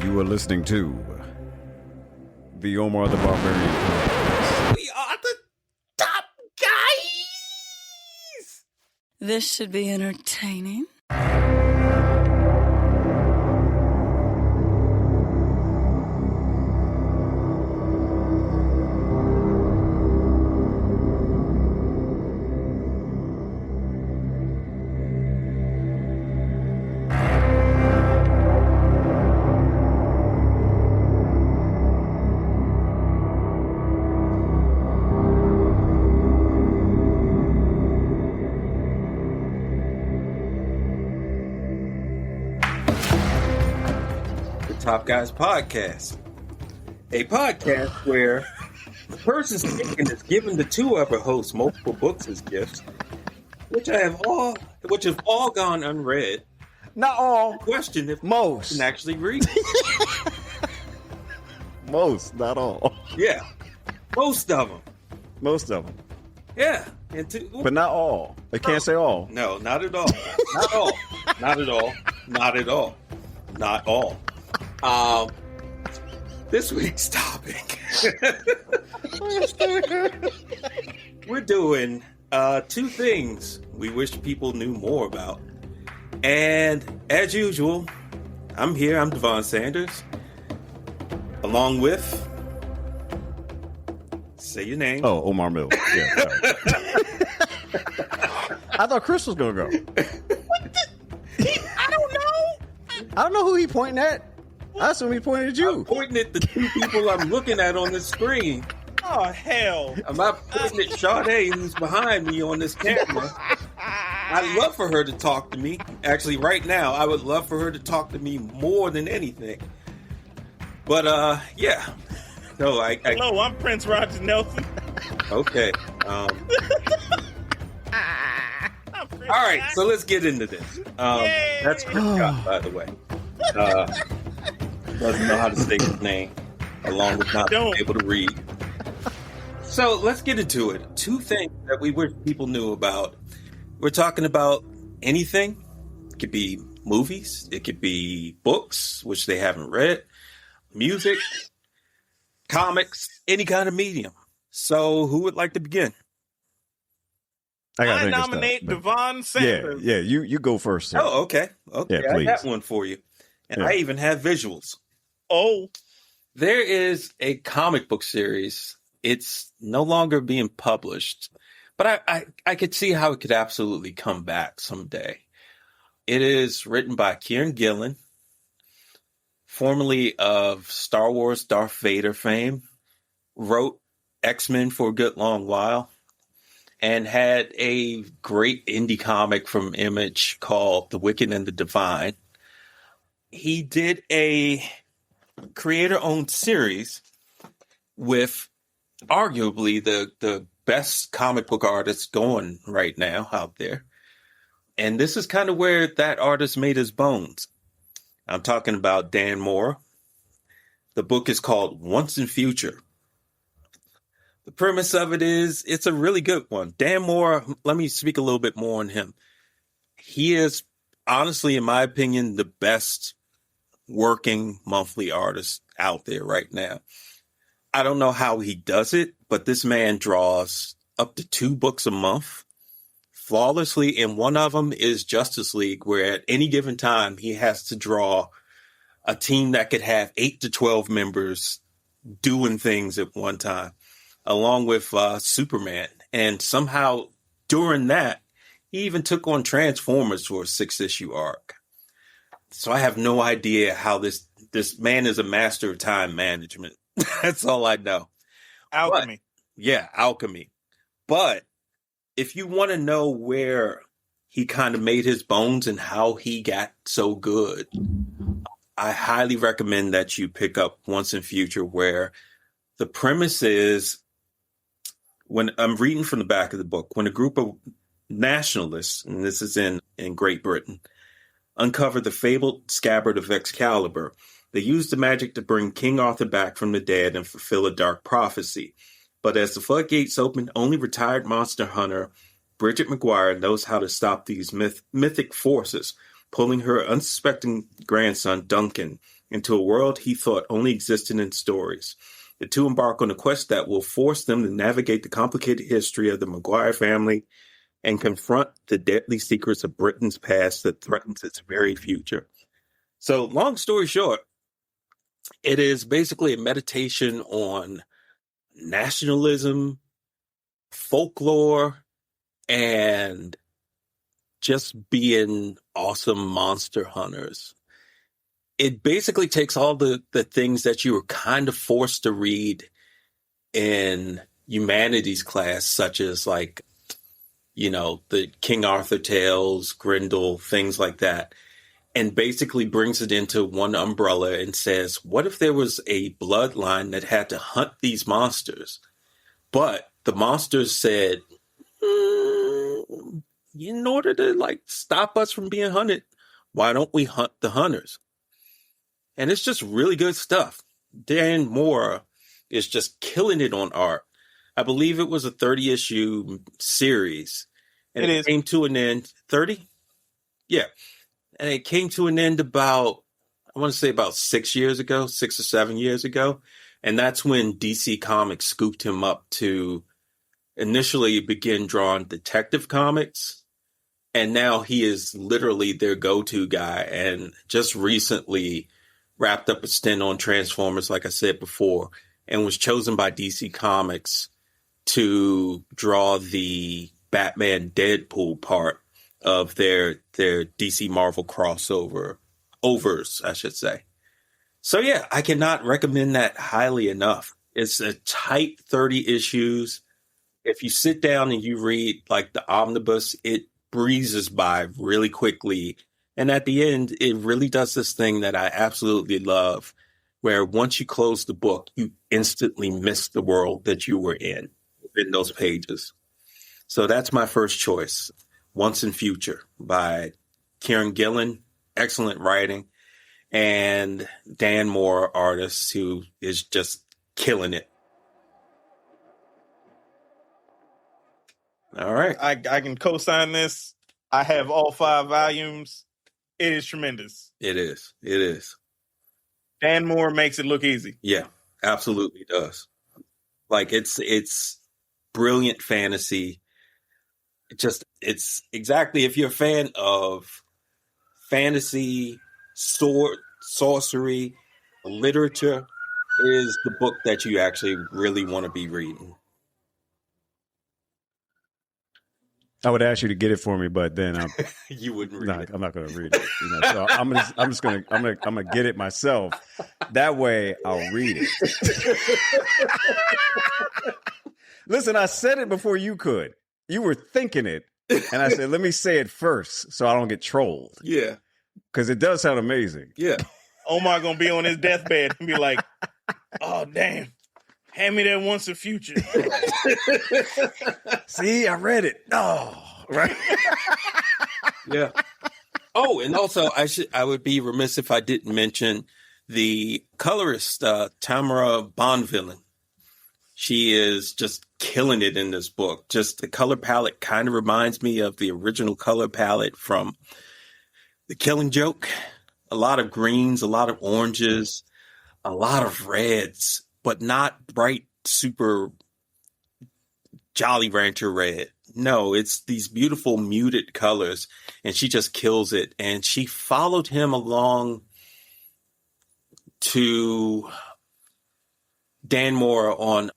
You are listening to the Omar the Barbarian Podcast. We are the top guys. This should be entertaining. Top Guys Podcast, a podcast where the person speaking is giving the two other hosts multiple books as gifts, which have all gone unread. Not all. Question if Most. can actually read. Most, not all. Yeah, most of them. Most of them. Yeah, But not all. They can't say all. No, not at all. Not all. Not at all. Not at all. Not all. This week's topic. We're doing two things we wish people knew more about. And as usual, I'm here. I'm Devon Sanders. Along with... Say your name. Oh, Omar Mills. Yeah, sorry. I thought Chris was going to go. I don't know. I don't know who he pointing at. I assume he pointed at you. I'm pointing at the two people I'm looking at on the screen. Oh, hell. I'm not pointing at Sade, who's behind me on this camera. I'd love for her to talk to me. Actually, right now, I would love for her to talk to me more than anything. But, yeah. So, Hello, I'm Prince Roger Nelson. Okay. All right, so let's get into this. That's Chris Scott, by the way. Doesn't know how to say his name, along with not being able to read. So let's get into it. Two things that we wish people knew about. We're talking about anything. It could be movies. It could be books, which they haven't read. Music, comics, any kind of medium. So who would like to begin? I nominate Devon Sanders. Yeah, you go first, sir. Oh, okay. Okay, Yeah, please. I got one for you. And Yeah. I even have visuals. Oh, There is a comic book series. It's no longer being published, but I could see how it could absolutely come back someday. It is written by Kieran Gillen, formerly of Star Wars Darth Vader fame, wrote X-Men for a good long while, and had a great indie comic from Image called The Wicked and the Divine. He did a creator-owned series with arguably the best comic book artist going right now out there. And this is kind of where that artist made his bones. I'm talking about Dan Mora. The book is called Once and Future. The premise of it is it's a really good one. Dan Mora, let me speak a little bit more on him. He is honestly, in my opinion, the best working monthly artist out there right now. I don't know how he does it, but this man draws up to 2 books a month flawlessly. And one of them is Justice League, where at any given time, he has to draw a team that could have 8 to 12 members doing things at one time, along with Superman. And somehow during that, he even took on Transformers for a 6-issue arc. So I have no idea how this man is a master of time management. That's all I know. alchemy. Alchemy. But if you want to know where he kind of made his bones and how he got so good, I highly recommend that you pick up Once and Future, where the premise is, when I'm reading from the back of the book, when a group of nationalists, and this is in Great Britain, uncover the fabled scabbard of Excalibur, they use the magic to bring King Arthur back from the dead and fulfill a dark prophecy. But as the floodgates open, only retired monster hunter Bridget McGuire knows how to stop these mythic forces, pulling her unsuspecting grandson Duncan into a world he thought only existed in stories. The two embark on a quest that will force them to navigate the complicated history of the Maguire family and confront the deadly secrets of Britain's past that threatens its very future. So, long story short, it is basically a meditation on nationalism, folklore, and just being awesome monster hunters. It basically takes all the things that you were kind of forced to read in humanities class, such as like, you know, the King Arthur tales, Grendel, things like that, and basically brings it into one umbrella and says, what if there was a bloodline that had to hunt these monsters? But the monsters said, in order to like stop us from being hunted, why don't we hunt the hunters? And it's just really good stuff. Dan Mora is just killing it on art. I believe it was a 30-issue series. And it came to an end. 30? Yeah. And it came to an end about, I want to say about 6 years ago, 6 or 7 years ago. And that's when DC Comics scooped him up to initially begin drawing Detective Comics. And now he is literally their go-to guy. And just recently wrapped up a stint on Transformers, like I said before, and was chosen by DC Comics to draw the Batman Deadpool part of their DC Marvel overs, I should say. So yeah, I cannot recommend that highly enough. It's a tight 30 issues. If you sit down and you read like the omnibus, it breezes by really quickly. And at the end, it really does this thing that I absolutely love, where once you close the book, you instantly miss the world that you were in those pages. So that's my first choice, Once and Future by Kieran Gillen. Excellent writing. And Dan Mora, artist, who is just killing it. All right. I can co-sign this. I have all 5 volumes. It is tremendous. It is. It is. Dan Moore makes it look easy. Yeah, absolutely does. Like it's brilliant fantasy. It's exactly, if you're a fan of fantasy, sorcery, literature, is the book that you actually really want to be reading. I would ask you to get it for me, but then You wouldn't read it. I'm not going to read it. You know, so I'm gonna get it myself. That way, I'll read it. Listen, I said it before you could. You were thinking it, and I said, "Let me say it first, so I don't get trolled." Yeah, because it does sound amazing. Yeah, Omar gonna be on his deathbed and be like, "Oh damn, hand me that Once and Future." See, I read it. Oh, right. Yeah. Oh, and also I would be remiss if I didn't mention the colorist, Tamara Bonvillain. She is just killing it in this book. Just the color palette kind of reminds me of the original color palette from The Killing Joke. A lot of greens, a lot of oranges, a lot of reds, but not bright, super Jolly Rancher red. No, it's these beautiful muted colors, and she just kills it. And she followed him along to Dan Mora on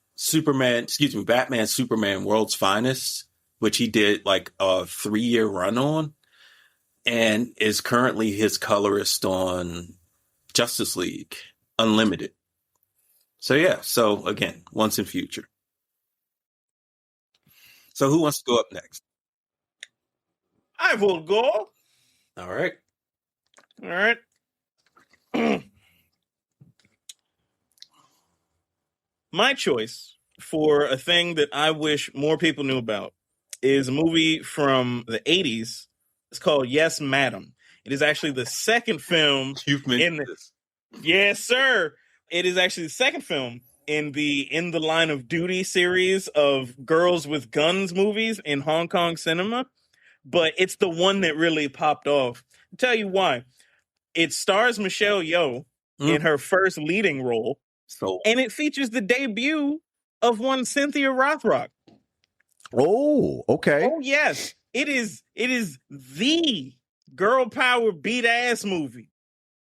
Batman Superman World's Finest, which he did like a 3-year run on, and is currently his colorist on Justice League Unlimited. So yeah, so again, Once and Future. So who wants to go up next? I will go. All right. All right. My choice for a thing that I wish more people knew about is a movie from the 80s. It's called Yes, Madam. It is actually the second film. You've mentioned this. Yes, sir. It is actually the second film in the Line of Duty series of girls with guns movies in Hong Kong cinema. But it's the one that really popped off. I'll tell you why. It stars Michelle Yeoh, in her first leading role, So and it features the debut of one Cynthia Rothrock. Oh, okay. Oh yes, it is the girl power beat ass movie.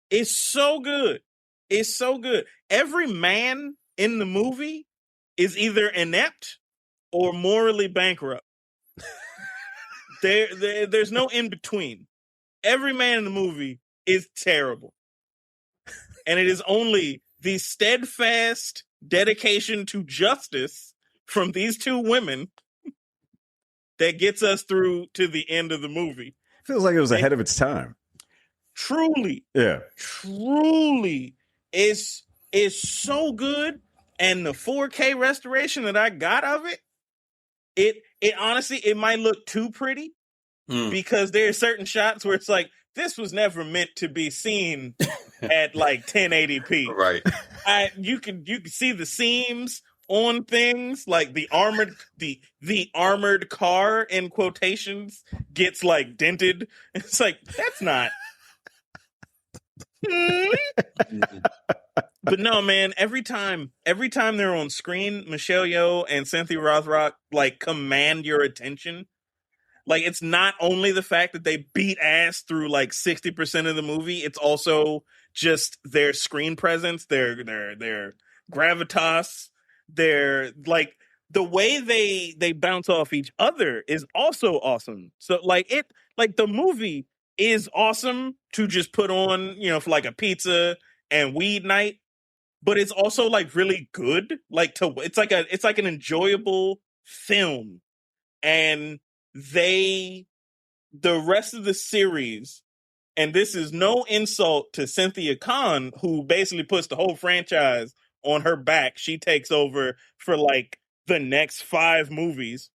It's so good. It's so good. Every man in the movie is either inept or morally bankrupt. There's no in between. Every man in the movie is terrible. And it is only the steadfast dedication to justice from these two women that gets us through to the end of the movie. Feels like it was ahead of its time. Truly, Yeah. is so good. And the 4K restoration that I got of it honestly, it might look too pretty because there are certain shots where it's like, this was never meant to be seen at like 1080p. right. You can see the seams on things, like the armored car in quotations gets like dented. It's like, that's not. But no, man, every time they're on screen, Michelle Yeoh and Cynthia Rothrock like command your attention. Like, it's not only the fact that they beat ass through like 60% of the movie, it's also just their screen presence, their gravitas, their like the way they bounce off each other is also awesome. So like the movie is awesome to just put on, for like a pizza and weed night, but it's also like really good. It's like an enjoyable film. And the rest of the series, and this is no insult to Cynthia Khan, who basically puts the whole franchise on her back. She takes over for like the next 5 movies,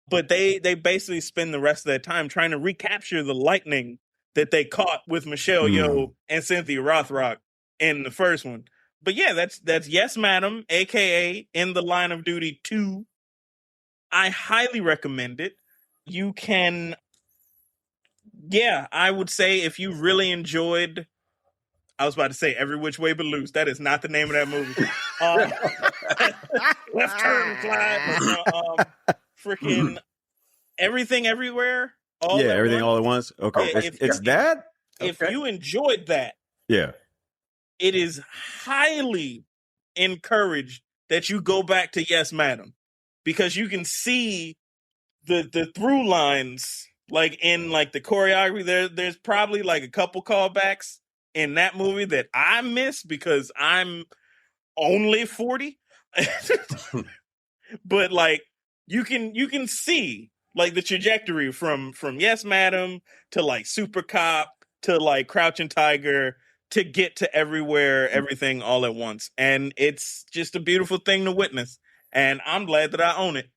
but they basically spend the rest of their time trying to recapture the lightning that they caught with Michelle Yeoh and Cynthia Rothrock in the first one. But yeah, that's Yes Madam, aka In the Line of Duty 2. I highly recommend it. You can, I would say if you really enjoyed, I was about to say Every Which Way But Loose. That is not the name of that movie. Left Turn, Clyde. Freaking Everything Everywhere. Everything all at once. Okay, it's that. If you enjoyed that, it is highly encouraged that you go back to Yes Madam, because you can see the through lines, like in like the choreography. There's probably like a couple callbacks in that movie that I miss because I'm only 40. But like you can see like the trajectory from Yes Madam to like Super Cop to like Crouching Tiger to get to Everywhere, Everything All at Once. And it's just a beautiful thing to witness. And I'm glad that I own it.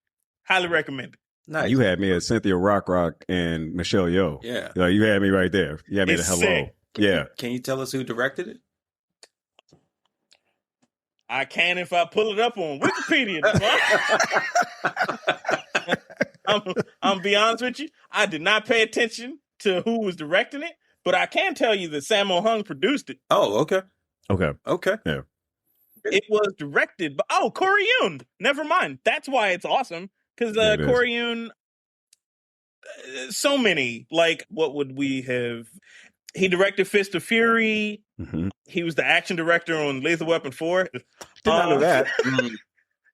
Highly recommend it. Nice. You had me at Cynthia Rothrock and Michelle Yeoh. Yeah. Like, you had me right there. You had me at It's hello. sick. Yeah. Can you tell us who directed it? I can if I pull it up on Wikipedia. I'm be honest with you. I did not pay attention to who was directing it, but I can tell you that Sammo Hung produced it. Oh, okay. Okay. Yeah. It was directed by Corey Yun. Never mind. That's why it's awesome. Because Corey Yun, so many, like, what would we have? He directed Fist of Fury. Mm-hmm. He was the action director on Lethal Weapon 4. Did not know that.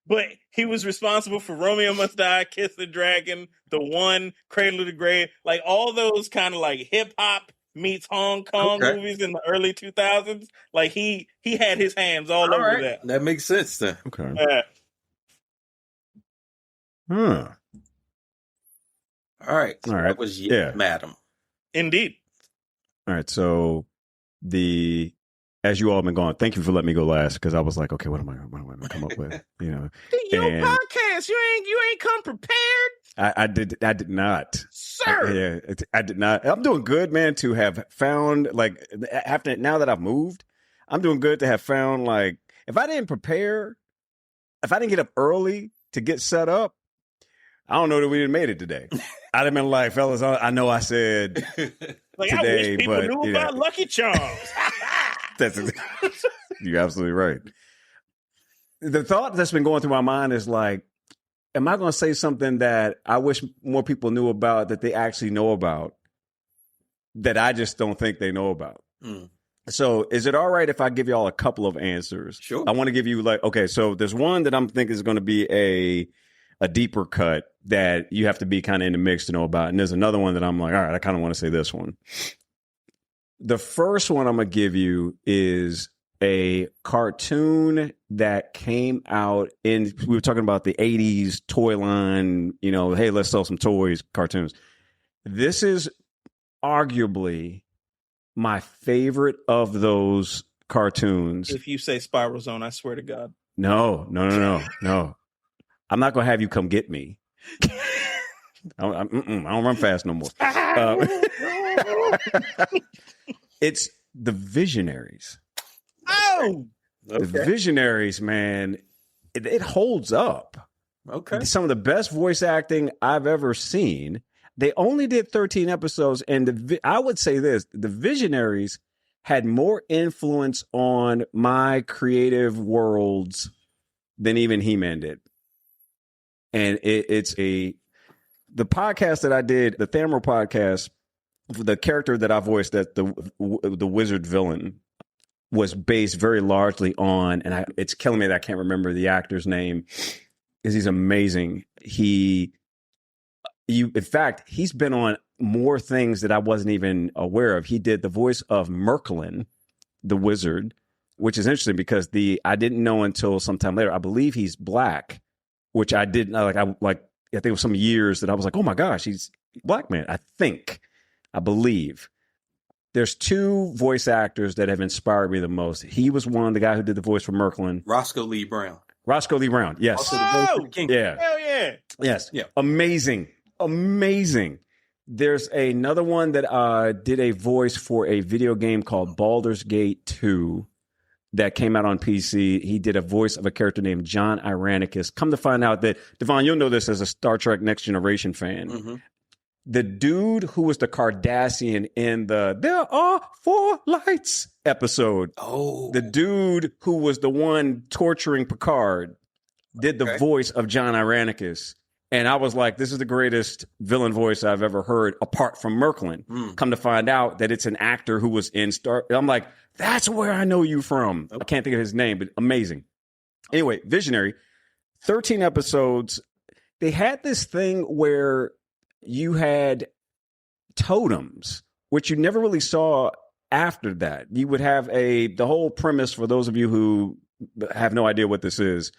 But he was responsible for Romeo Must Die, Kiss the Dragon, The One, Cradle of the Grave, like all those kind of like hip hop meets Hong Kong movies in the early 2000s. Like he had his hands all over that. That makes sense then. Okay. Huh. All right. So All right. That was Madam. Indeed. All right. So as you all have been going, thank you for letting me go last, because I was like, okay, what am I going to come up with? Your podcast, you ain't come prepared. I did not, sir. I did not. I'm doing good, man. To have found, like, after now that I've moved, I'm doing good to have found, like, if I didn't prepare, if I didn't get up early to get set up, I don't know that we didn't made it today. I'd have been like, fellas, I know I said like, today, I wish people but knew about Lucky Charms. That's you're absolutely right. The thought that's been going through my mind is like, am I going to say something that I wish more people knew about that they actually know about that I just don't think they know about? Mm. So is it all right if I give y'all a couple of answers? Sure. I want to give you like, okay, so there's one that I'm thinking is going to be a deeper cut that you have to be kind of in the mix to know about. And there's another one that I'm like, all right, I kind of want to say this one. The first one I'm going to give you is a cartoon that came out we were talking about the 80s toy line, you know, hey, let's sell some toys, cartoons. This is arguably my favorite of those cartoons. If you say Spiral Zone, I swear to God. No. I'm not going to have you come get me. I don't run fast no more. It's The Visionaries. Oh! The Visionaries, man, it holds up. Okay. Some of the best voice acting I've ever seen. They only did 13 episodes, and I would say this, The Visionaries had more influence on my creative worlds than even He-Man did. And the podcast that I did, the Thamro podcast, the character that I voiced, that the wizard villain, was based very largely on, and it's killing me that I can't remember the actor's name, because he's amazing. In fact, he's been on more things that I wasn't even aware of. He did the voice of Merklin, the wizard, which is interesting because I didn't know until sometime later. I believe he's black, which I didn't like. I think it was some years that I was like, oh my gosh, he's black man. I believe. There's two voice actors that have inspired me the most. He was one, the guy who did the voice for Merklin. Roscoe Lee Brown. Roscoe Lee Brown, yes. Also the voice for the King. Yeah. Hell yeah. Yes. Yeah. Amazing. There's another one that did a voice for a video game called Baldur's Gate 2 that came out on PC. He did a voice of a character named John Irenicus. Come to find out that, Devon, you'll know this as a Star Trek Next Generation fan. Mm-hmm. The dude who was the Cardassian in the There Are Four Lights episode. Oh. The dude who was the one torturing Picard did the voice of John Irenicus. And I was like, this is the greatest villain voice I've ever heard apart from Merklin. Come to find out that it's an actor who was in Star. I'm like, that's where I know you from. I can't think of his name, but amazing. Anyway, Visionary, 13 episodes. They had this thing where you had totems, which you never really saw after that. You would have the whole premise, for those of you who have no idea what this is,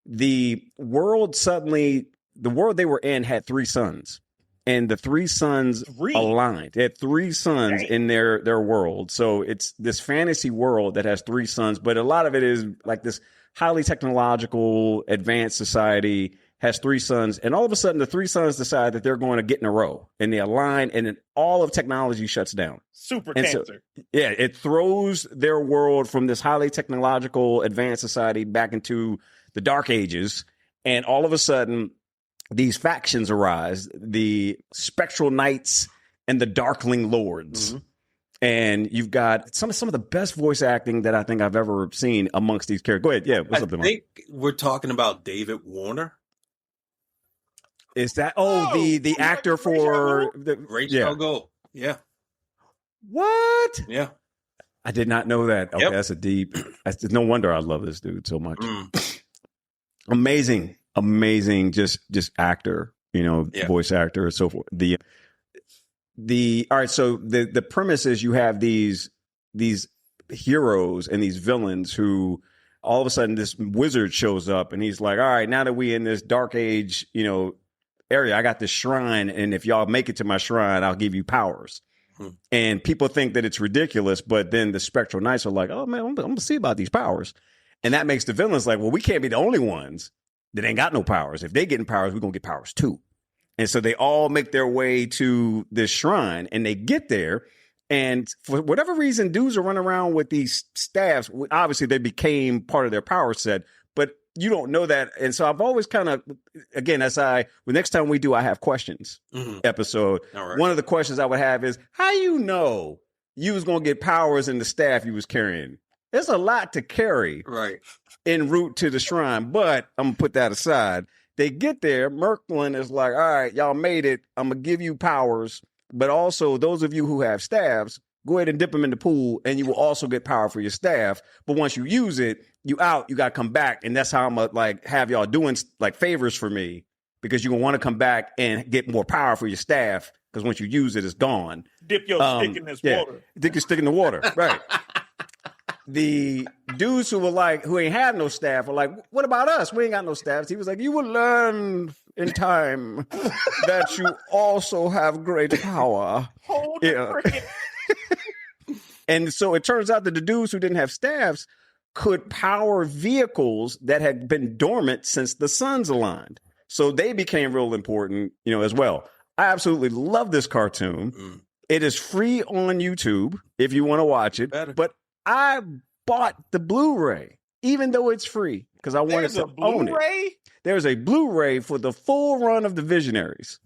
the world they were in had three suns, and the three suns aligned. They had three suns in their world. So it's this fantasy world that has three suns, but a lot of it is like this highly technological, advanced society has three suns, and all of a sudden the three suns decide that they're going to get in a row, and they align, and then all of technology shuts down. Super cancer. So, yeah, it throws their world from this highly technological, advanced society back into the Dark Ages, and all of a sudden these factions arise, the Spectral Knights and the Darkling Lords. Mm-hmm. And you've got some of the best voice acting that I think I've ever seen amongst these characters. Go ahead. Yeah, what's up, Devon? I think we're talking about David Warner. Is that the actor for the Rachel Gold? Yeah. What? Yeah. I did not know that. Okay, that's a deep. No wonder I love this dude so much. Amazing, just actor. Voice actor and so forth. All right. So the premise is you have these heroes and these villains who all of a sudden this wizard shows up and he's like, all right, now that we in this Dark Age, area, I got this shrine, and if y'all make it to my shrine, I'll give you powers. And people think that it's ridiculous, but then the Spectral Knights are like, oh man, I'm gonna see about these powers. And that makes the villains like, well, we can't be the only ones that ain't got no powers. If they getting powers, we're gonna get powers too. And so they all make their way to this shrine, and they get there, and for whatever reason, dudes are running around with these staffs. Obviously, they became part of their power set, but you don't know that. And so I've always kind of, again, next time we do I Have Questions episode, one of the questions I would have is, how you know you was gonna get powers in the staff you was carrying. There's a lot to carry Right. en route to the shrine, but I'm gonna put that aside. They get there. Merklin is like, all right, y'all made it. I'm gonna give you powers, but also those of you who have staffs, go ahead and dip them in the pool, and you will also get power for your staff. But once you use it, you out. You got to come back, and that's how I'm gonna like have y'all doing like favors for me because you're gonna want to come back and get more power for your staff because once you use it, it's gone. Dip your stick in this water. Dip your stick in the water, right? The dudes who were like, who ain't have no staff, were like, what about us? We ain't got no staffs. He was like, you will learn in time that you also have great power. Hold the cricket. And so it turns out that the dudes who didn't have staffs could power vehicles that had been dormant since the suns aligned. So they became real important, as well. I absolutely love this cartoon. It is free on YouTube if you want to watch it. But I bought the Blu-ray, even though it's free, because I wanted to own it. There's a Blu-ray for the full run of The Visionaries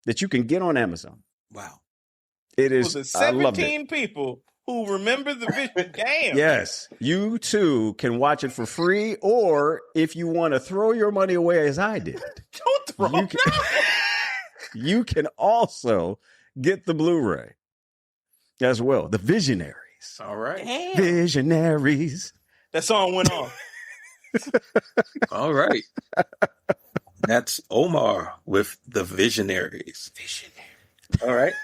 that you can get on Amazon. Wow. It is. For the I loved it. 17 people who remember the vision. Damn. Yes, you too can watch it for free, or if you want to throw your money away as I did, Don't throw you can also get the Blu-ray as well. The Visionaries. All right. Damn. Visionaries. That song went off. All right. That's Omar with the Visionaries. All right.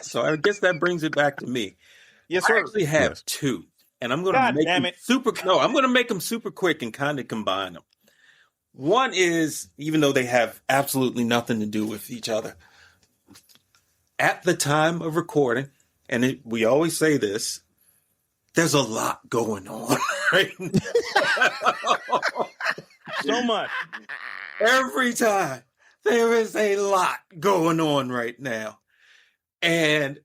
So I guess that brings it back to me. Yes, I sir. actually have two, and I'm going to God make damn them it. super. No, I'm going to make them super quick and kind of combine them. One is, even though they have absolutely nothing to do with each other, at the time of recording, and we always say this, there's a lot going on right now. So much. Every time there is a lot going on right now. And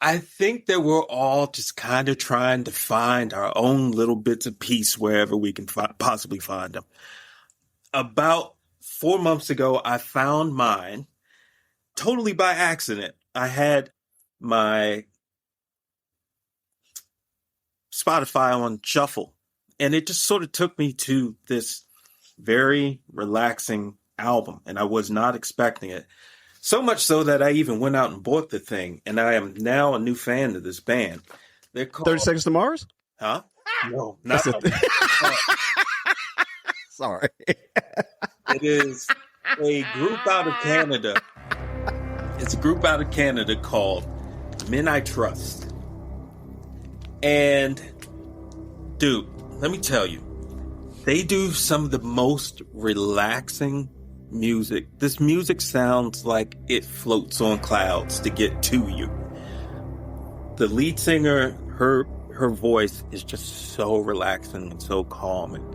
I think that we're all just kind of trying to find our own little bits of peace wherever we can possibly find them. About 4 months ago, I found mine totally by accident. I had my Spotify on shuffle, and it just sort of took me to this very relaxing album, and I was not expecting it. So much so that I even went out and bought the thing, and I am now a new fan of this band. They're called 30 Seconds to Mars? Huh? No, not Sorry. It is a group out of Canada. It's a group out of Canada called Men I Trust. And, dude, let me tell you, they do some of the most relaxing music. This music sounds like it floats on clouds to get to you. The lead singer, her voice is just so relaxing and so calming.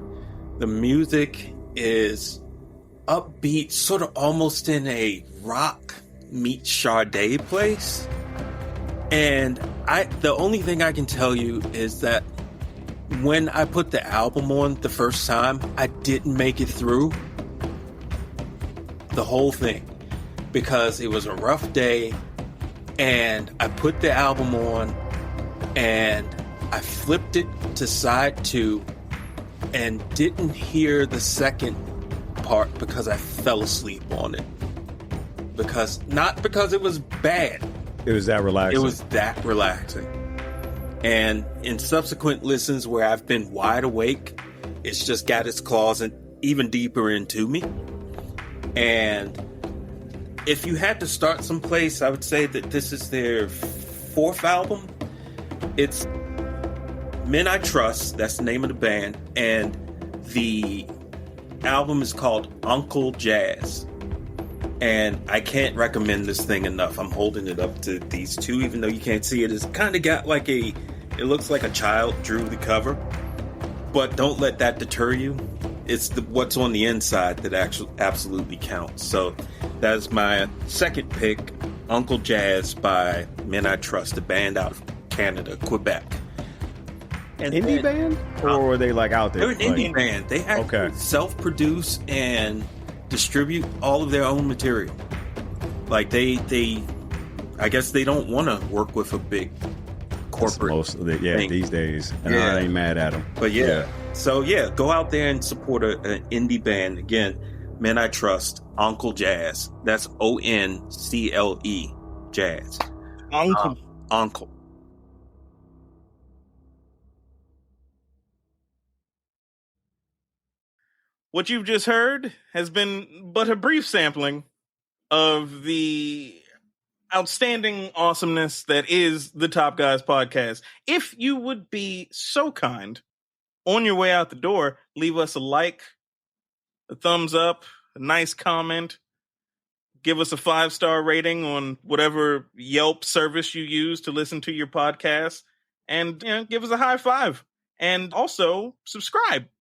The music is upbeat, sort of almost in a rock meets Sade place. And the only thing I can tell you is that when I put the album on the first time, I didn't make it through the whole thing because it was a rough day, and I put the album on and I flipped it to side 2 and didn't hear the second part because I fell asleep on it. Not because it was bad. It was that relaxing. It was that relaxing. And in subsequent listens where I've been wide awake, it's just got its claws even deeper into me. And if you had to start someplace, I would say that this is their 4th album. It's Men I Trust, that's the name of the band, and the album is called Uncle Jazz. And I can't recommend this thing enough. I'm holding it up to these two, even though you can't see it. It's kind of got like it looks like a child drew the cover. But don't let that deter you. It's what's on the inside that actually absolutely counts. So that's my second pick, Uncle Jazz by Men I Trust, a band out of Canada, Quebec. And indie band? Or are they like out there? They're an indie band. They actually self-produce and distribute all of their own material. Like they I guess they don't want to work with a big corporate most thing. these days, and Yeah. I ain't mad at them. But so go out there and support an indie band. Again, Men I Trust, Uncle Jazz. That's ONCLE, Jazz. Uncle. Uncle. What you've just heard has been but a brief sampling of the outstanding awesomeness that is the Top Guys podcast. If you would be so kind, on your way out the door, leave us a like, a thumbs up, a nice comment, give us a 5-star rating on whatever Yelp service you use to listen to your podcast, and give us a high five. And also subscribe.